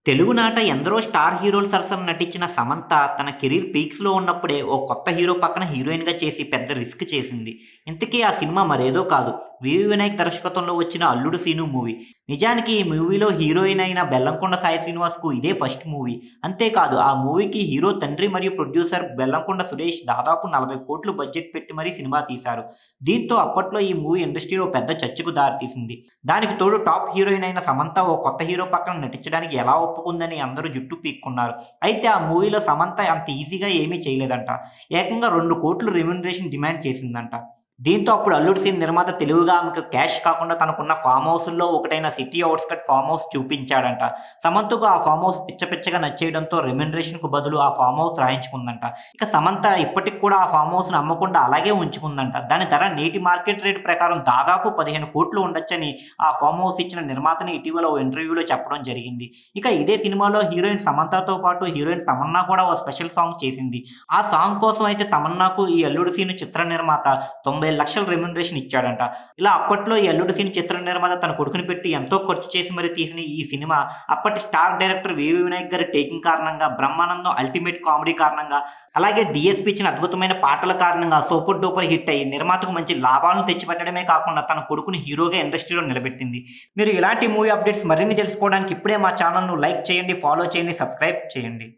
తెలుగునాట ఎందరో స్టార్ హీరోలు సరసన నటించిన సమంత తన కెరీర్ పీక్స్‌లో ఉన్నప్పుడే ఓ కొత్త హీరో పక్కన హీరోయిన్‌గా చేసి పెద్ద రిస్క్ చేసింది. ఇంతకీ ఆ సినిమా మరేదో కాదు. వివి వినాయక్ దర్శకత్వంలో వచ్చిన 'అల్లుడు సీను' మూవీ. నిజానికి ఈ మూవీలో హీరోయిన్ అయిన బెల్లంకొండ సాయి శ్రీనివాస్‌కు ఇదే ఫస్ట్ మూవీ. అంతేకాదు ఆ మూవీకి హీరో తండ్రి మరియు ప్రొడ్యూసర్ బెల్లంకొండ సురేష్ దాదాపు 40,00,00,000 బడ్జెట్ పెట్టి మరీ సినిమా తీశారు. దీంతో అప్పట్లో ఈ మూవీ ఇండస్ట్రీలో పెద్ద చర్చకు దారితీసింది. దానికి తోడు టాప్ హీరోయిన్ అయిన సమంత ఓ కొత్త హీరో పక్కన నటించడానికి ఎలా ఒప్పుకుందని అందరూ జుట్టు పీక్కున్నారు. అయితే ఆ మూవీలో సమంత అంత ఈజీగా ఏమీ చేయలేదంట. ఏకంగా 2,00,00,000 రెమ్యునరేషన్ డిమాండ్ చేసిందంట. దీంతో అప్పుడు 'అల్లుడు సీన్' నిర్మాత తెలివిగా ఆమెకు క్యాష్ కాకుండా తనకున్న ఫార్మ్ హౌస్‌ల్లో ఒకటైన సిటీ ఔట్‌స్కట్ ఫార్మ్ హౌస్ చూపించాడంట. సమంతకు ఆ ఫార్మ్ హౌస్ పిచ్చ పిచ్చగా నచ్చేయడంతో రెమ్యునరేషన్‌కు బదులు ఆ ఫార్మ్ హౌస్ రాయించుకుందంట. ఇక సమంత ఇప్పటికి కూడా ఆ ఫార్మ్ హౌస్‌ని అమ్మకుండా అలాగే ఉంచుకుందంట. దాని ధర నేటి మార్కెట్ రేట్ ప్రకారం దాదాపు 15,00,00,000 ఉండొచ్చని ఆ ఫార్మ్ హౌస్ ఇచ్చిన నిర్మాతని ఇటీవల ఓ ఇంటర్వ్యూలో చెప్పడం జరిగింది. ఇక ఇదే సినిమాలో హీరోయిన్ సమంతతో పాటు హీరోయిన్ తమన్నా కూడా ఓ స్పెషల్ సాంగ్ చేసింది. ఆ సాంగ్ కోసం అయితే తమన్నాకు ఈ 'అల్లుడు సీను' చిత్ర నిర్మాత 90,00,000 రెమ్యునరేషన్ ఇచ్చాడంట. ఇలా అప్పట్లో ఈ 'అల్లుడు సీను' చిత్ర నిర్మాత తన కొడుకుని పెట్టి ఎంతో ఖర్చు చేసి మరి తీసిన ఈ సినిమా అప్పటి స్టార్ డైరెక్టర్ వివి వినాయక్ గారి టేకింగ్ కారణంగా, బ్రహ్మానందం అల్టిమేట్ కామెడీ కారణంగా, అలాగే డీఎస్‌పీ ఇచ్చిన అద్భుతమైన పాటల కారణంగా సూపర్ డూపర్ హిట్ అయ్యి నిర్మాతకు మంచి లాభాలను తెచ్చిపెట్టడమే కాకుండా తన కొడుకుని హీరోగా ఇండస్ట్రీలో నిలబెట్టింది. మీరు ఇలాంటి మూవీ అప్డేట్స్ మరిన్ని తెలుసుకోవడానికి ఇప్పుడే మా ఛానల్‌ను లైక్ చేయండి, ఫాలో చేయండి, సబ్స్క్రైబ్ చేయండి.